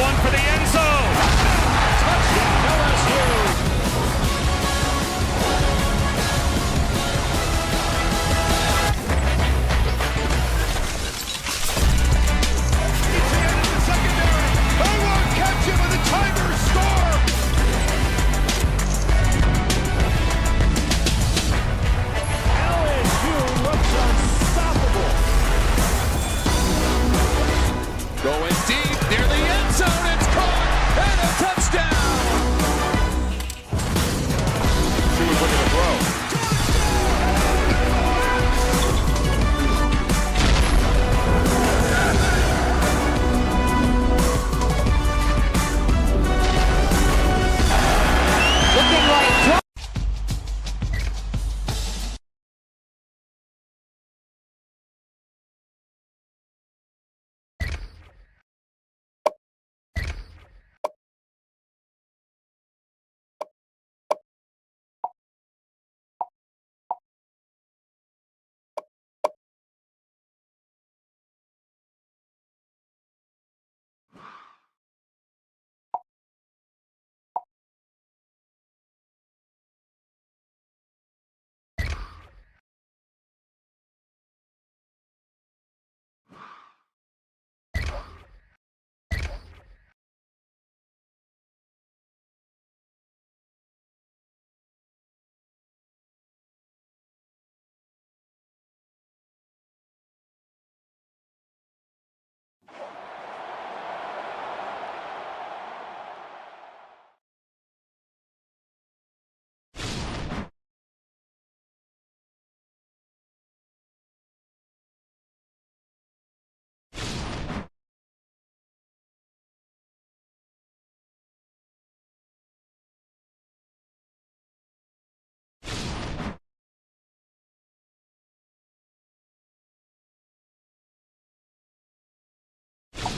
one for the end zone. Touchdown, LSU. Catch him with the Tigers score! LSU looks unstoppable. Going deep near the end zone. It's caught and a touchdown. She was looking to throw.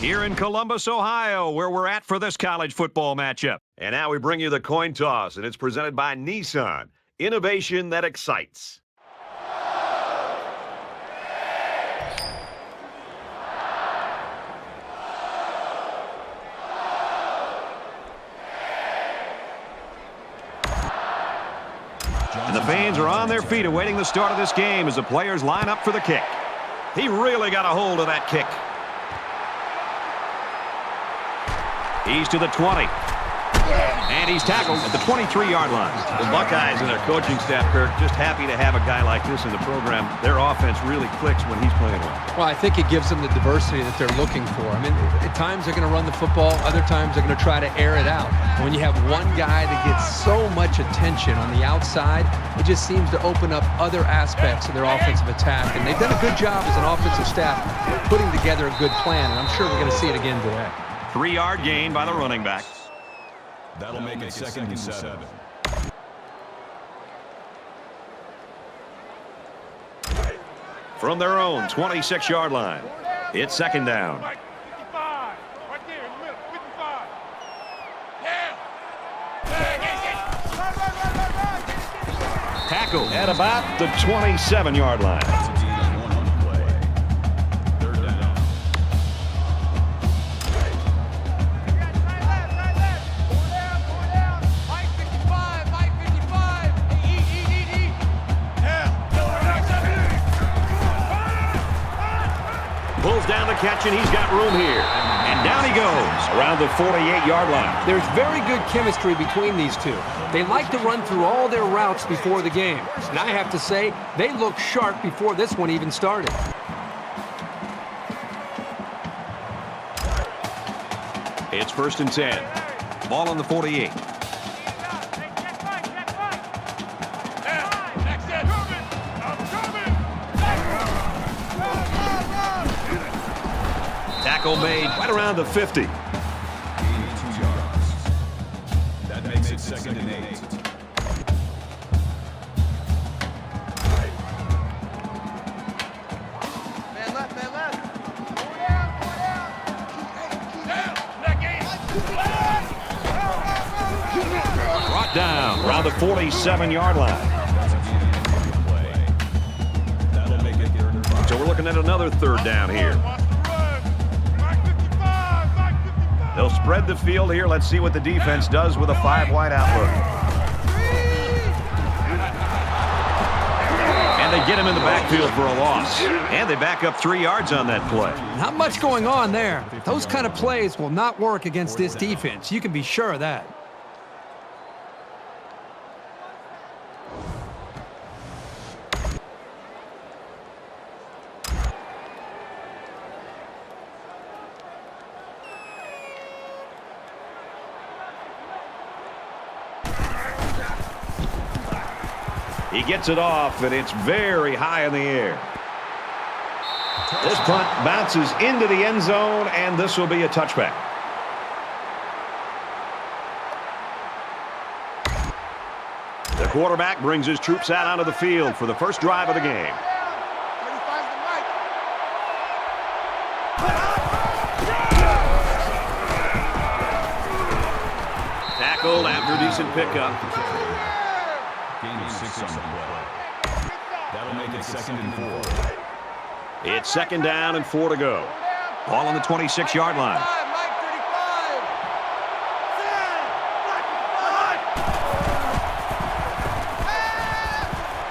Here in Columbus, Ohio, where we're at for this college football matchup. And now we bring you the coin toss, and it's presented by Nissan. Innovation that excites. And the fans are on their feet awaiting the start of this game as the players line up for the kick. He really got a hold of that kick. He's to the 20. And he's tackled at the 23-yard line. The Buckeyes and their coaching staff, Kirk, just happy to have a guy like this in the program. Their offense really clicks when he's playing well. Well, I think it gives them the diversity that they're looking for. I mean, at times they're going to run the football. Other times they're going to try to air it out. When you have one guy that gets so much attention on the outside, it just seems to open up other aspects of their offensive attack. And they've done a good job as an offensive staff putting together a good plan. And I'm sure we're going to see it again today. 3-yard gain by the running back. That'll make it second and 7. From their own 26-yard line, it's second down. Tackle at about the 27-yard line. Pulls down the catch, and he's got room here. And down he goes around the 48-yard line. There's very good chemistry between these two. They like to run through all their routes before the game. And I have to say, they look sharp before this one even started. It's 1st and 10. Ball on the 48. Tackle made right around the 50. 82 yards. That makes it second and 8. Man left, man left. Brought down around the 47-yard line. That'll make it third and 5. So we're looking at another third down here. They'll spread the field here. Let's see what the defense does with a 5-wide outlook. And they get him in the backfield for a loss. And they back up 3 yards on that play. Not much going on there. Those kind of plays will not work against this defense. You can be sure of that. He gets it off, and it's very high in the air. This punt bounces into the end zone, and this will be a touchback. The quarterback brings his troops out onto the field for the first drive of the game. Tackled after a decent pickup. Gain of 6 on the play. That'll make it 2nd and 4. It's 2nd down and 4 to go. Ball on the 26-yard line.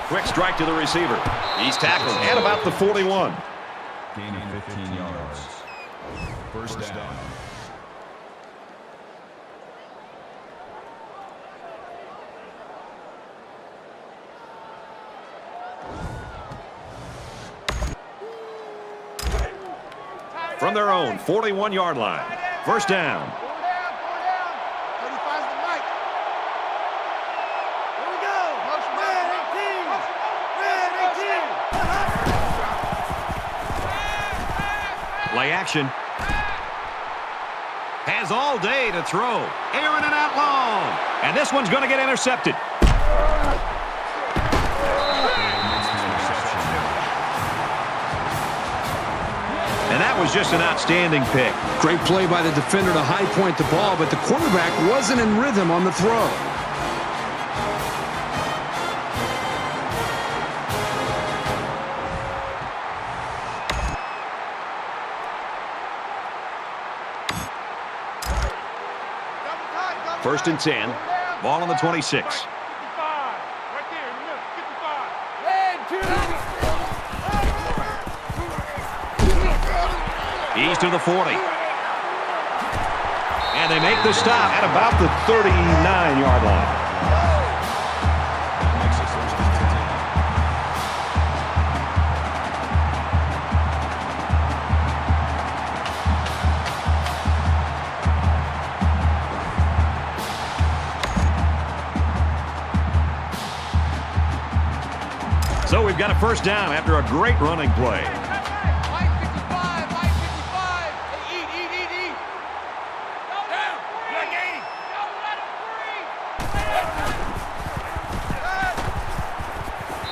Quick strike to the receiver. He's tackled at about the 41. Gain of 15 yards. First down. From their own 41-yard line. First down. Play action. Has all day to throw. Airing it out long. And this one's going to get intercepted. And that was just an outstanding pick. Great play by the defender to high point the ball, but the quarterback wasn't in rhythm on the throw. First and 10. Ball on the 26. He's to the 40. And they make the stop at about the 39-yard line. So we've got a first down after a great running play.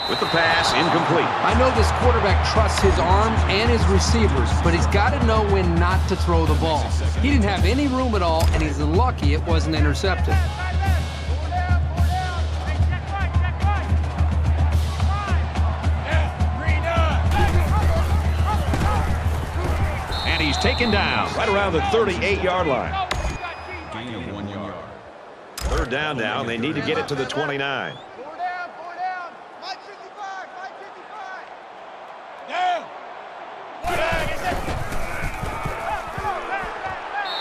With the pass, incomplete. I know this quarterback trusts his arm and his receivers, but he's got to know when not to throw the ball. He didn't have any room at all, and he's lucky it wasn't intercepted. And he's taken down right around the 38-yard line. Gain of 1 yard. Third down now, and they need to get it to the 29.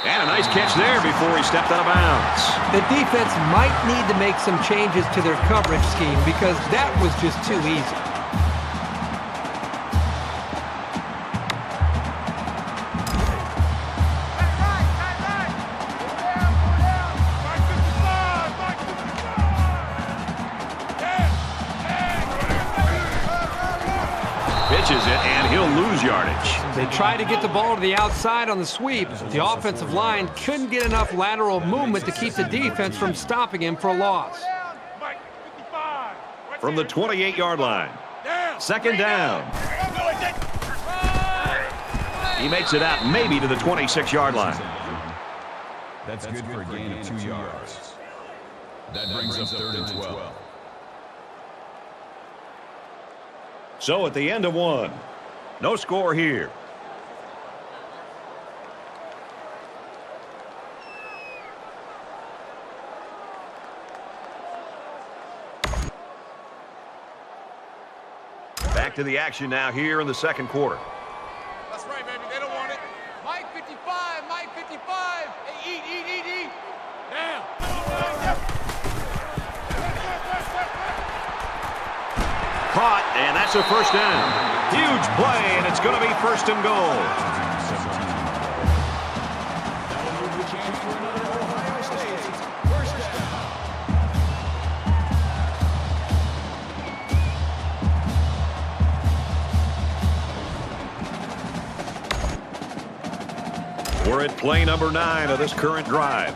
And a nice catch there before he stepped out of bounds. The defense might need to make some changes to their coverage scheme because that was just too easy. Pitches it, and he'll lose yardage. They tried to get the ball to the outside on the sweep. The offensive line couldn't get enough lateral movement to keep the defense from stopping him for a loss. From the 28-yard line. Second down. He makes it out maybe to the 26-yard line. That's good for a gain of 2 yards. That brings up 3rd and 12. So at the end of one, no score here. Back to the action now here in the second quarter. That's right, baby. They don't want it. Mike 55, Mike 55. Hey, eat. Now. Caught, and that's a first down. Huge play, and it's going to be first and goal. We're at play number 9 of this current drive.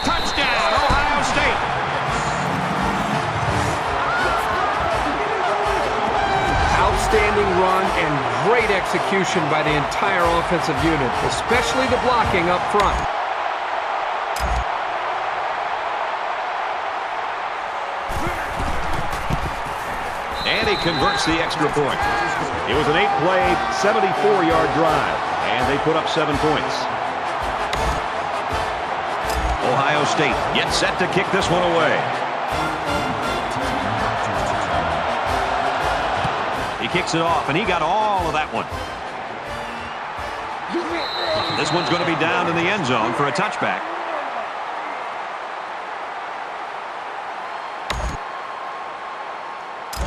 Touchdown, Ohio State. Outstanding run and great execution by the entire offensive unit, especially the blocking up front. And he converts the extra point. It was an 8-play, 74-yard drive, and they put up 7 points. Ohio State gets set to kick this one away. He kicks it off, and he got all of that one. This one's going to be down in the end zone for a touchback.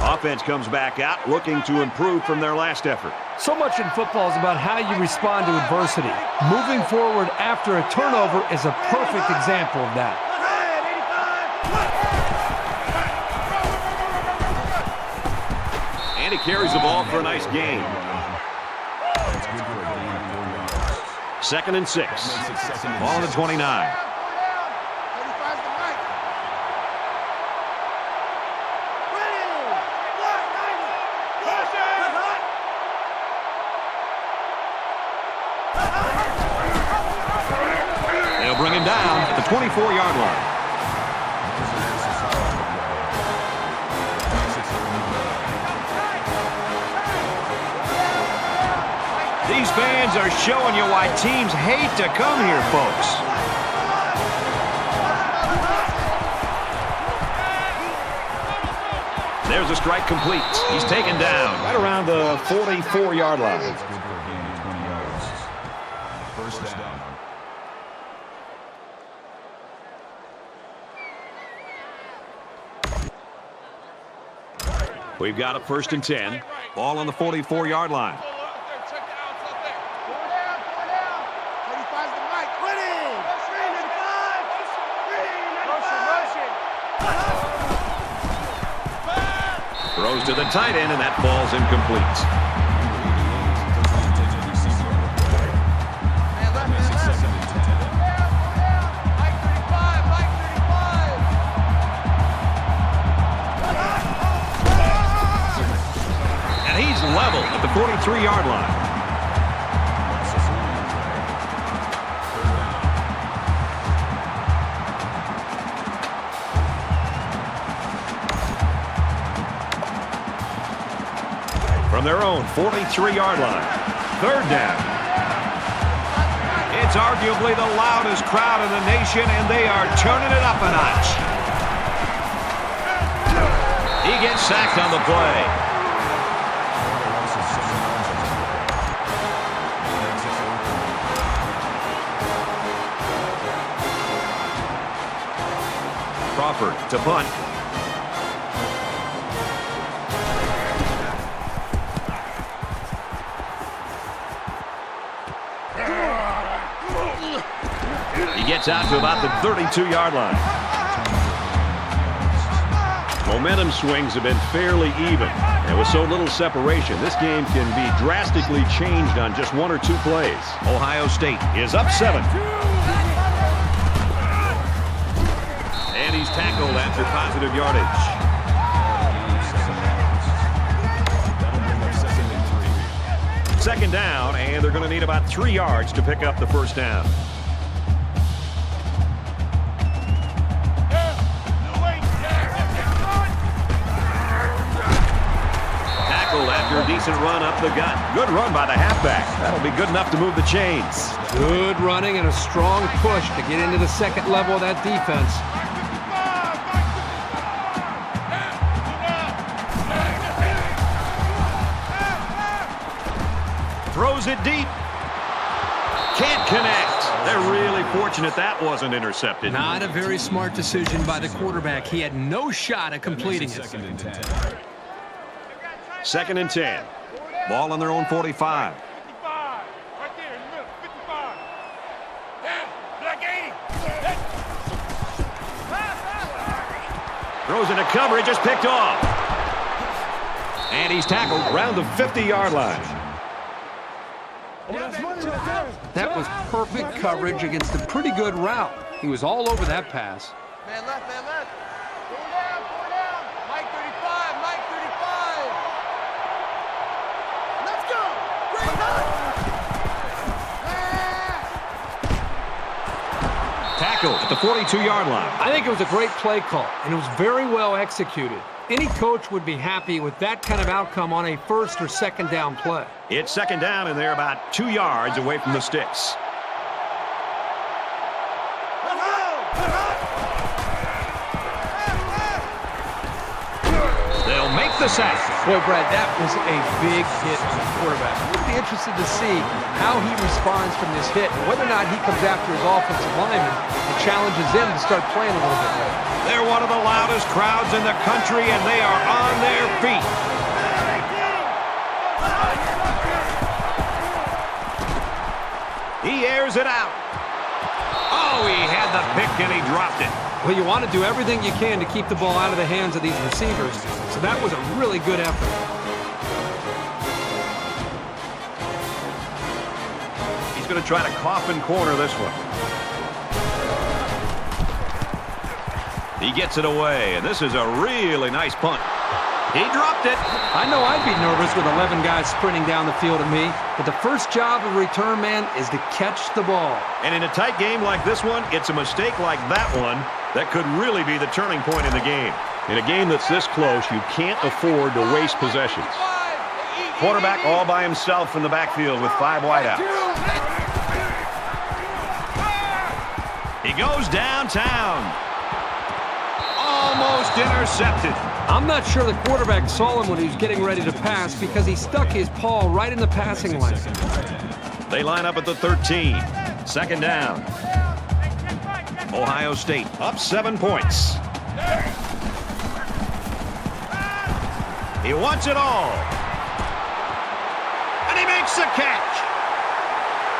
Offense comes back out looking to improve from their last effort. So much in football is about how you respond to adversity. Moving forward after a turnover is a perfect example of that. And he carries the ball for a nice gain. 2nd and 6. Ball on the 29. They'll bring him down at the 24-yard line. These fans are showing you why teams hate to come here, folks. There's a strike complete. He's taken down right around the 44-yard line. That's good for a gain of 20 yards. First down. We've got a 1st and 10. Ball on the 44-yard line. Throws to the tight end, and that ball's incomplete. Level at the 43-yard line. From their own 43-yard line, 3rd down. It's arguably the loudest crowd in the nation, and they are turning it up a notch. He gets sacked on the play. Crawford to punt. He gets out to about the 32-yard line. Momentum swings have been fairly even. And with so little separation, this game can be drastically changed on just 1 or 2 plays. Ohio State is up 7. And he's tackled after positive yardage. Second down, and they're going to need about 3 yards to pick up the first down. Tackled after a decent run up the gut. Good run by the halfback. That'll be good enough to move the chains. Good running and a strong push to get into the second level of that defense. Throws it deep. Can't connect. They're really fortunate that wasn't intercepted. Not a very smart decision by the quarterback. He had no shot at completing it. Second and 10. Second and 10. Ball on their own 45. 55. Right there in the middle. 55. Black 80. Throws into coverage, just picked off. And he's tackled around the 50-yard line. That was perfect coverage against a pretty good route. He was all over that pass. Man left, man left. Pull down, pull down. Mike 35, Mike 35. Let's go. Great Tackle at the 42-yard line. I think it was a great play call, and it was very well executed. Any coach would be happy with that kind of outcome on a first or second down play. It's second down, and they're about 2 yards away from the sticks. They'll make the sack. Boy, Brad, that was a big hit for the quarterback. We'll be interested to see how he responds from this hit, and whether or not he comes after his offensive lineman and challenges them to start playing a little bit more. They're one of the loudest crowds in the country, and they are on their feet. He airs it out. Oh, he had the pick, and he dropped it. Well, you want to do everything you can to keep the ball out of the hands of these receivers, so that was a really good effort. He's going to try to coffin corner this one. He gets it away, and this is a really nice punt. He dropped it. I know I'd be nervous with 11 guys sprinting down the field at me, but the first job of a return man is to catch the ball. And in a tight game like this one, it's a mistake like that one that could really be the turning point in the game. In a game that's this close, you can't afford to waste possessions. Quarterback all by himself in the backfield with 5 wideouts. He goes downtown. Almost intercepted. I'm not sure the quarterback saw him when he was getting ready to pass because he stuck his paw right in the passing lane. They line up at the 13. Second down. Ohio State up 7 points. He wants it all. And he makes the catch.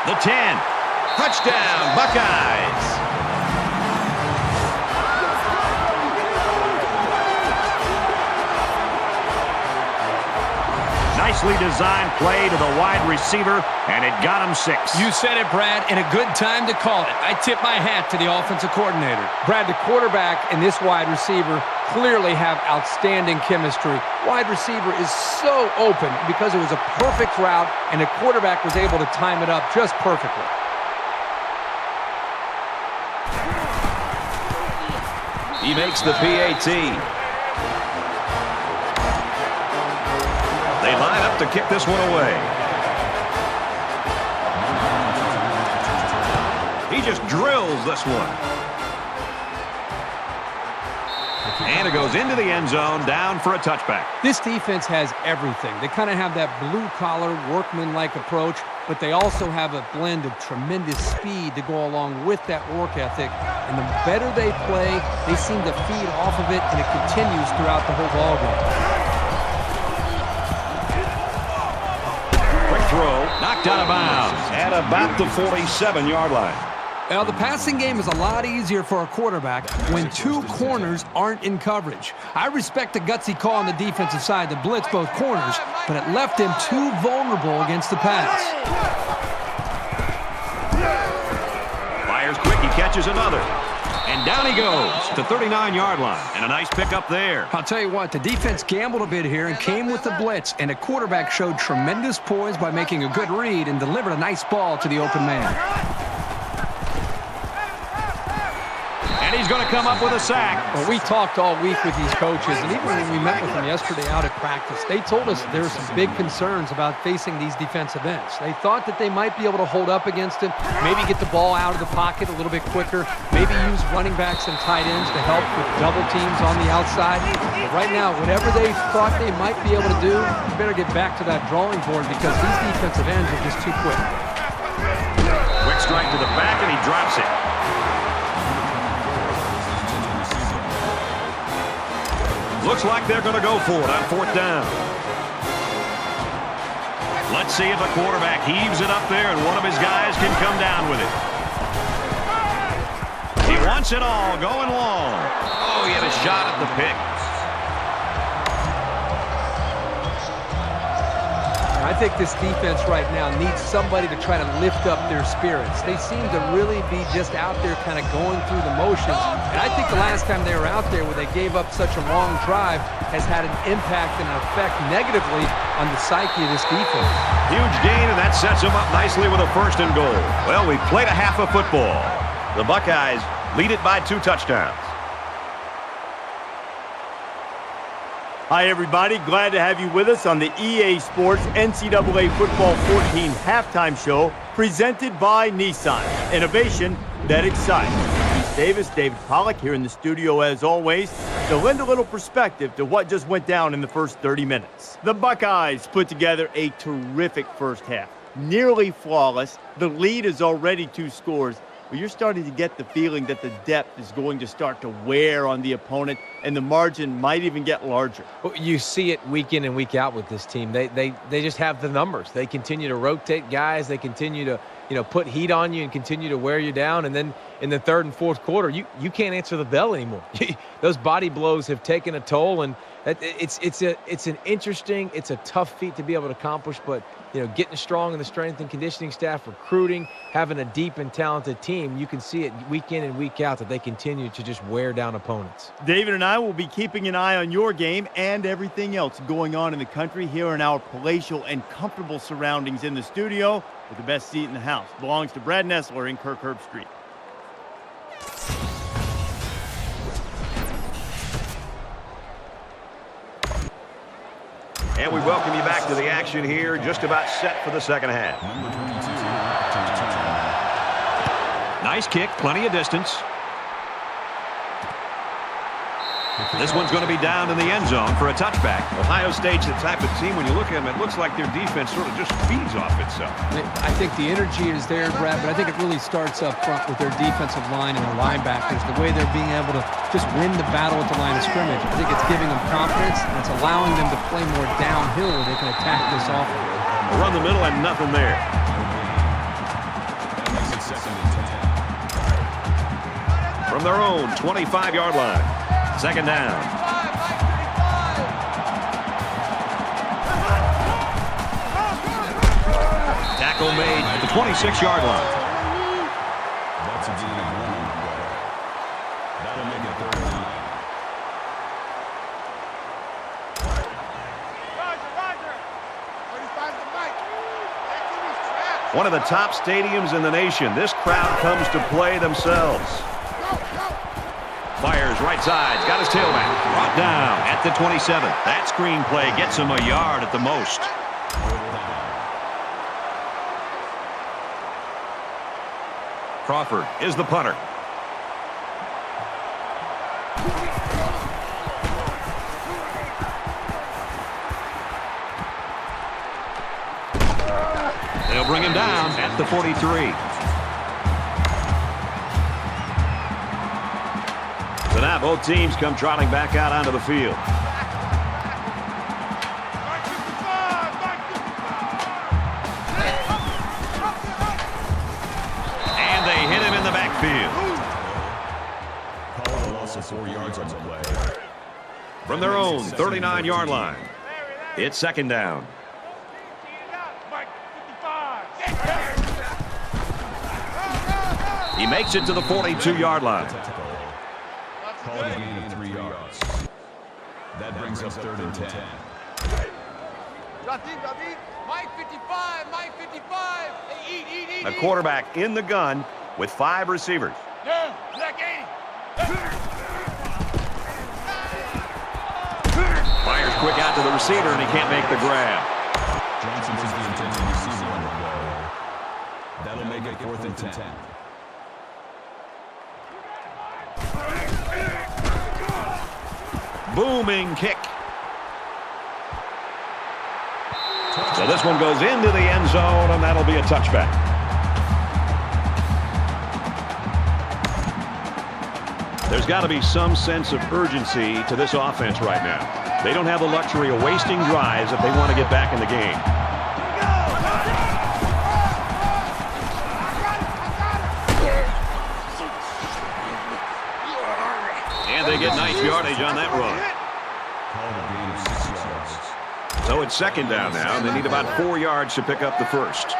The 10. Touchdown, Buckeyes. Nicely designed play to the wide receiver, and it got him 6. You said it, Brad, and a good time to call it. I tip my hat to the offensive coordinator. Brad, the quarterback and this wide receiver clearly have outstanding chemistry. Wide receiver is so open because it was a perfect route, and the quarterback was able to time it up just perfectly. He makes the PAT. They line up to kick this one away. He just drills this one. And it goes into the end zone, down for a touchback. This defense has everything. They kind of have that blue-collar, workman-like approach, but they also have a blend of tremendous speed to go along with that work ethic. And the better they play, they seem to feed off of it, and it continues throughout the whole ballgame. Throw, knocked out of bounds at about the 47-yard line. Well, the passing game is a lot easier for a quarterback when 2 corners aren't in coverage. I respect the gutsy call on the defensive side to blitz both corners, but it left him too vulnerable against the pass. Fires quick, he catches another. And down he goes to 39-yard line. And a nice pickup there. I'll tell you what, the defense gambled a bit here and came with the blitz, and the quarterback showed tremendous poise by making a good read and delivered a nice ball to the open man. And he's going to come up with a sack. Well, we talked all week with these coaches, and even when we met with them yesterday out at practice, they told us there were some big concerns about facing these defensive ends. They thought that they might be able to hold up against him, maybe get the ball out of the pocket a little bit quicker, maybe use running backs and tight ends to help with double teams on the outside. But right now, whatever they thought they might be able to do, you better get back to that drawing board because these defensive ends are just too quick. Quick strike to the back, and he drops it. Looks like they're going to go for it on 4th down. Let's see if the quarterback heaves it up there and one of his guys can come down with it. He wants it all, going long. Oh, he had a shot at the pick. I think this defense right now needs somebody to try to lift up their spirits. They seem to really be just out there kind of going through the motions. And I think the last time they were out there where they gave up such a long drive has had an impact and an effect negatively on the psyche of this defense. Huge gain, and that sets them up nicely with a 1st and goal. Well, we played a half of football. The Buckeyes lead it by 2 touchdowns. Hi, everybody. Glad to have you with us on the EA Sports NCAA Football 14 halftime show presented by Nissan. Innovation that excites. Keith Davis, David Pollack here in the studio as always to lend a little perspective to what just went down in the first 30 minutes. The Buckeyes put together a terrific first half. Nearly flawless. The lead is already 2 scores. But you're starting to get the feeling that the depth is going to start to wear on the opponent, and the margin might even get larger. You see it week in and week out with this team. They just have the numbers. They continue to rotate guys. They continue to put heat on you and continue to wear you down. And then in the 3rd and 4th quarter, you can't answer the bell anymore. Those body blows have taken a toll, and it's a tough feat to be able to accomplish. But getting strong in the strength and conditioning staff, recruiting, having a deep and talented team, you can see it week in and week out that they continue to just wear down opponents. David and I will be keeping an eye on your game and everything else going on in the country here in our palatial and comfortable surroundings in the studio with the best seat in the house. Belongs to Brad Nessler in Kirkherb Street. And we welcome you back to the action here, just about set for the second half. Nice kick, plenty of distance. This one's going to be down in the end zone for a touchback. Ohio State's the type of team, when you look at them, it looks like their defense sort of just feeds off itself. I think the energy is there, Brad, but I think it really starts up front with their defensive line and their linebackers, the way they're being able to just win the battle at the line of scrimmage. I think it's giving them confidence, and it's allowing them to play more downhill where they can attack this offense. Run the middle and nothing there. From their own 25-yard line. 2nd down. Tackle made at the 26-yard line. That's a gain of 1. That'll make it 3rd and 9. One of the top stadiums in the nation. This crowd comes to play themselves. Fires right side. Got his tailback. Brought down at the 27. That screen play gets him a yard at the most. Crawford is the punter. They'll bring him down at the 43. So now both teams come trotting back out onto the field. And they hit him in the backfield. Call a loss of 4 yards on the play. From their own 39-yard line, it's 2nd down. He makes it to the 42-yard line. Call it a gain of 3 yards. That brings up 3rd and 10. Mike 55, Mike 55. Hey, eat. A quarterback in the gun with 5 receivers. Yeah, Black 80. Fires quick out to the receiver, and he can't make the grab. Johnson is the intended receiver on the play. That'll make it 4th and 10. Booming kick. So this one goes into the end zone, and that'll be a touchback. There's got to be some sense of urgency to this offense right now. They don't have the luxury of wasting drives if they want to get back in the game. And they get nice yardage on that run. So it's 2nd down now, and they need about 4 yards to pick up the first.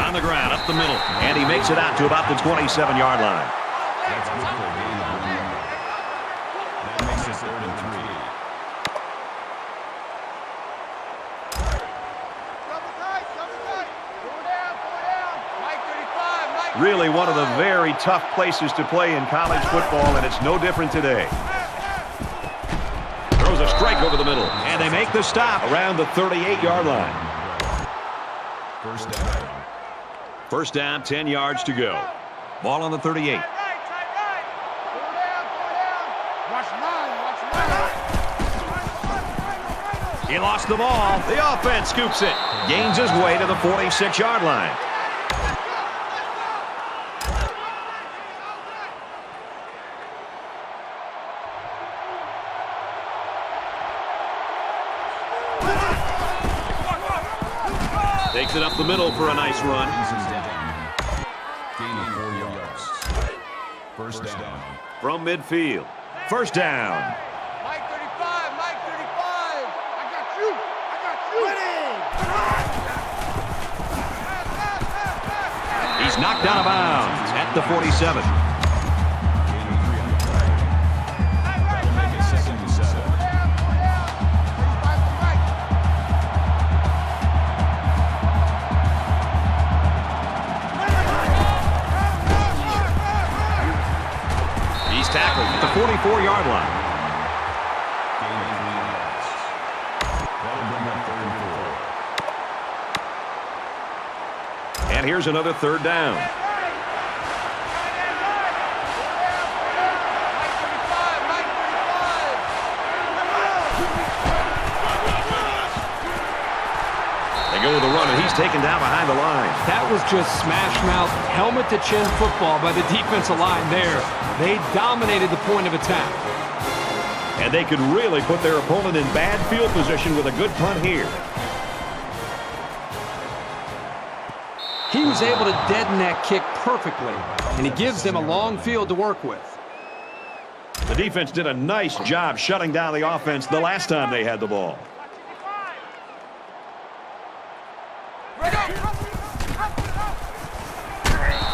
On the ground, up the middle, and he makes it out to about the 27-yard line. That's good for a gain of 1 yard. That makes it 3rd and 3. Really one of the very tough places to play in college football, and it's no different today. Throws a strike over the middle, and they make the stop around the 38-yard line. First down. First down, 10 yards to go. Ball on the 38. He lost the ball. The offense scoops it. Gains his way to the 46-yard line. Takes it up the middle for a nice run. Gaining 4 yards. First down. From midfield. First down. Mike 35, Mike 35. I got you. I got you. He's knocked out of bounds at the 47. Gaining 3 on the play. That'll make it 2nd and 7. Tackled at the 44-yard line. Gaining 3 yards. That'll bring up 3rd and 4. And here's another 3rd down. They go with the run, and he's taken down behind the line. That was just smash-mouth, helmet-to-chin football by the defensive line there. They dominated the point of attack. And they could really put their opponent in bad field position with a good punt here. He was able to deaden that kick perfectly, and he gives them a long field to work with. The defense did a nice job shutting down the offense the last time they had the ball.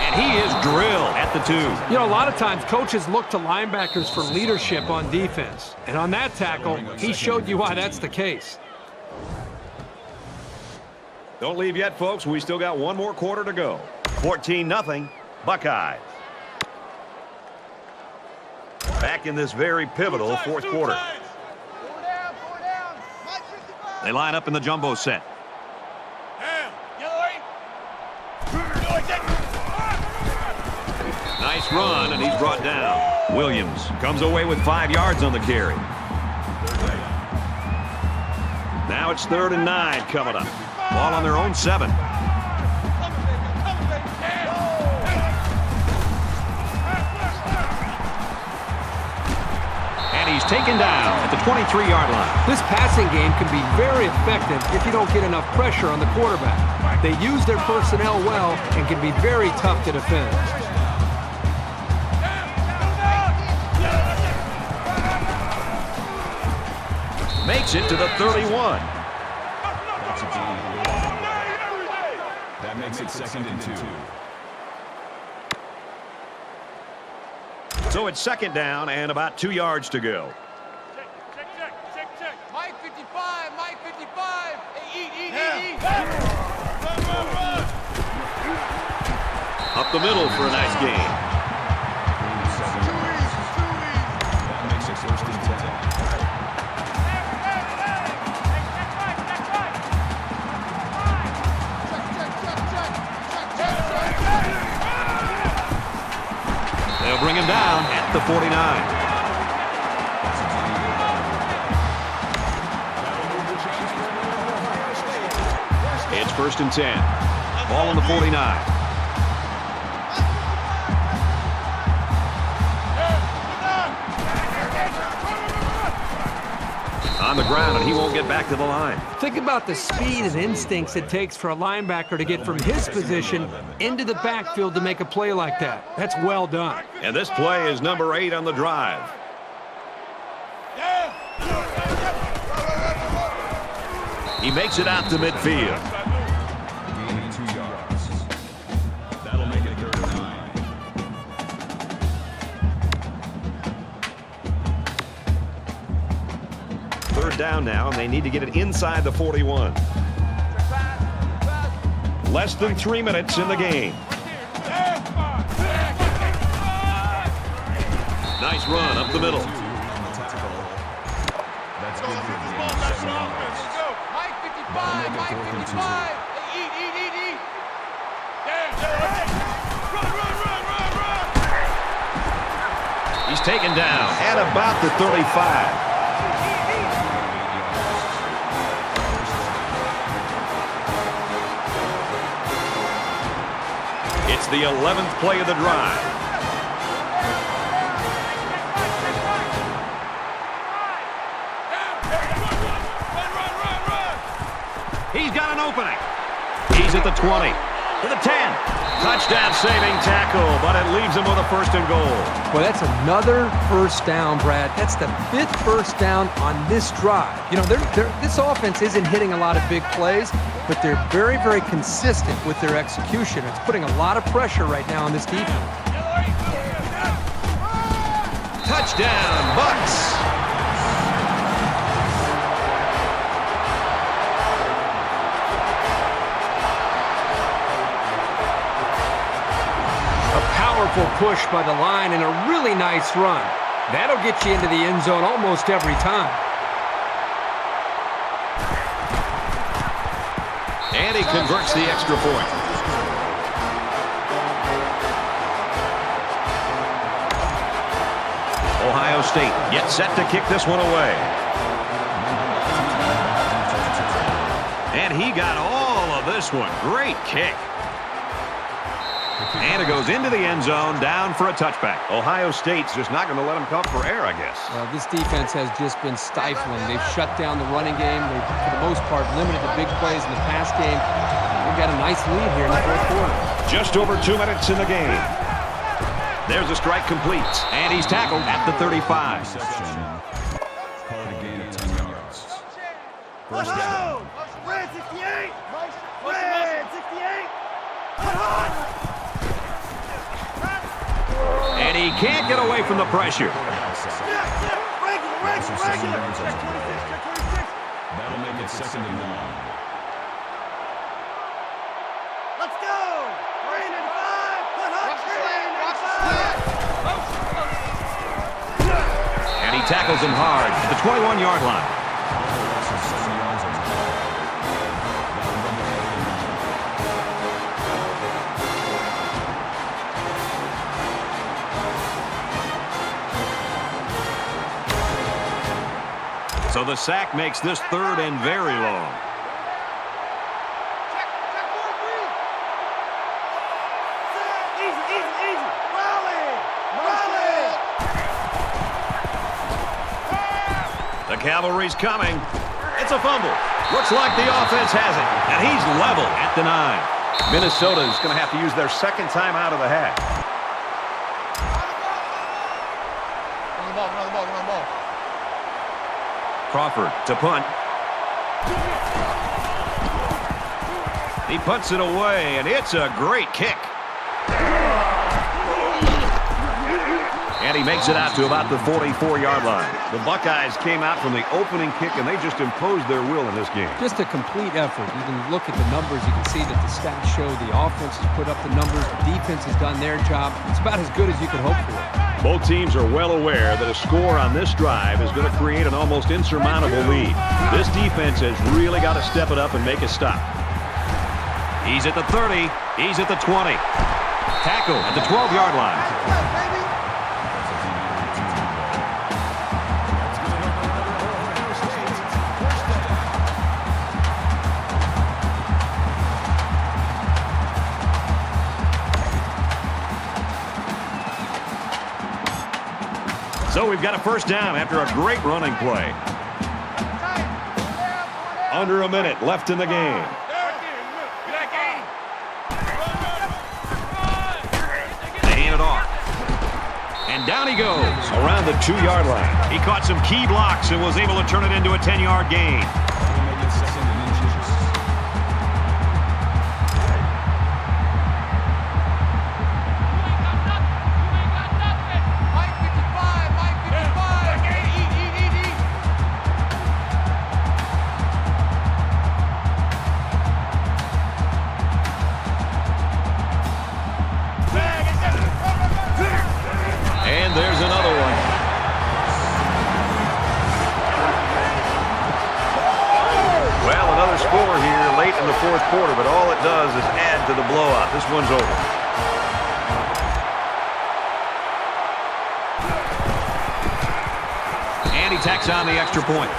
And he is drilled at the 2. You know, a lot of times coaches look to linebackers for leadership on defense. And on that tackle, he showed you why that's the case. Don't leave yet, folks. We still got one more quarter to go. 14-0, Buckeyes. Back in this very pivotal 4th quarter. They line up in the jumbo set. Nice run, and he's brought down. Williams comes away with 5 yards on the carry. Now it's 3rd and 9 coming up. Ball on their own 7. And he's taken down at the 23-yard line. This passing game can be very effective if you don't get enough pressure on the quarterback. They use their personnel well and can be very tough to defend. Makes it to the 31. That's a gain. That makes it 2nd and 2. So it's 2nd down and about 2 yards to go. Check. Mike 55, Mike 55. Hey, eat. up the middle for a nice gain. That makes it 1st and 10. They'll bring him down at the 49. It's 1st and 10. Ball on the 49. On the ground, and he won't get back to the line. Think about the speed and instincts it takes for a linebacker to get from his position into the backfield to make a play like that. That's well done. And this play is number 8 on the drive. He makes it out to midfield. Gain of 2 yards. That'll make it 3rd and 9. 3rd down now, and they need to get it inside the 41. Less than 3 minutes in the game. Nice run up the middle. That's good for gain of 7 yards. Mike 55, Mike 55. Eat. Run. He's taken down at about the 35. It's the 11th play of the drive. He's got an opening. He's at the 20, to the 10. Touchdown saving tackle, but it leaves him with a 1st and goal. Well, that's another 1st down, Brad. That's the 5th 1st down on this drive. You know, this offense isn't hitting a lot of big plays, but they're very, very consistent with their execution. It's putting a lot of pressure right now on this defense. Touchdown, Bucks. Powerful push by the line and a really nice run. That'll get you into the end zone almost every time. And he converts the extra point. Ohio State gets set to kick this one away. And he got all of this one. Great kick. And it goes into the end zone, down for a touchback. Ohio State's just not going to let him come for air, I guess. Well, this defense has just been stifling. They've shut down the running game. They've, for the most part, limited the big plays in the pass game. They've got a nice lead here in the 4th quarter. Just over 2 minutes in the game. There's a strike complete, and he's tackled at the 35. Reception. Called a gain of 10 yards. 1st down. Red 68! Red 68! Hot, hot! And he can't get away from the pressure. Regular. That'll make it 2nd and 1. Let's go! Brandon 5! Hot, hot! And he tackles him hard at the 21-yard line. So the sack makes this 3rd and very long. Easy. Rally! The cavalry's coming. It's a fumble. Looks like the offense has it. And he's level at the 9. Minnesota's going to have to use their 2nd time out of the half. Run the ball. Crawford to punt. He punts it away, and it's a great kick. And he makes it out to about the 44-yard line. The Buckeyes came out from the opening kick, and they just imposed their will in this game. Just a complete effort. You can look at the numbers. You can see that the stats show the offense has put up the numbers. The defense has done their job. It's about as good as you could hope for. Both teams are well aware that a score on this drive is going to create an almost insurmountable lead. This defense has really got to step it up and make a stop. He's at the 30. He's at the 20. Tackle at the 12-yard line. So we've got a first down after a great running play. Under a minute left in the game. They hand it off. And down he goes around the 2-yard line. He caught some key blocks and was able to turn it into a 10-yard gain. And there's another one. Well, another score here late in the fourth quarter, but all it does is add to the blowout. This one's over. And he tacks on the extra point.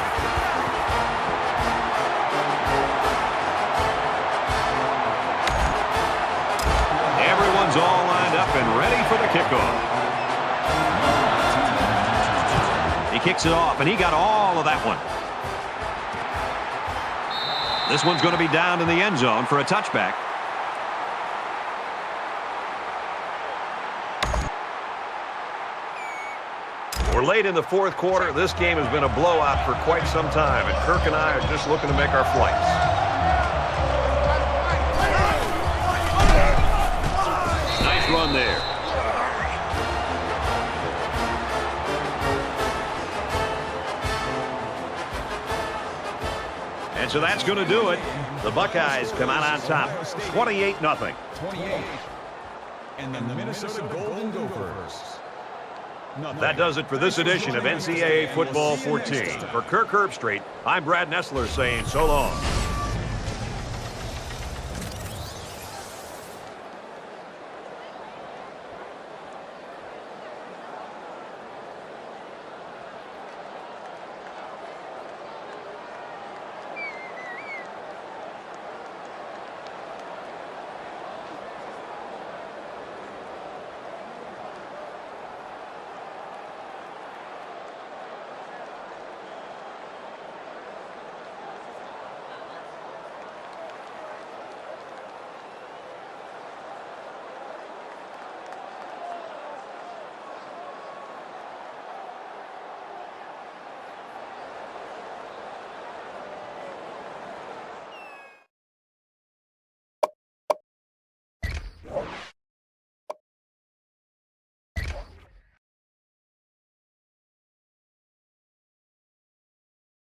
Everyone's all lined up and ready for the kickoff. He kicks it off, and he got all of that one. This one's going to be down in the end zone for a touchback. We're late in the fourth quarter. This game has been a blowout for quite some time, and Kirk and I are just looking to make our flights. Nice run there. And so that's going to do it. The Buckeyes come out on top, 28-0. 28. And the Minnesota Golden Gophers. That does it for this edition of NCAA Football 14. For Kirk Herbstreit, I'm Brad Nessler saying so long.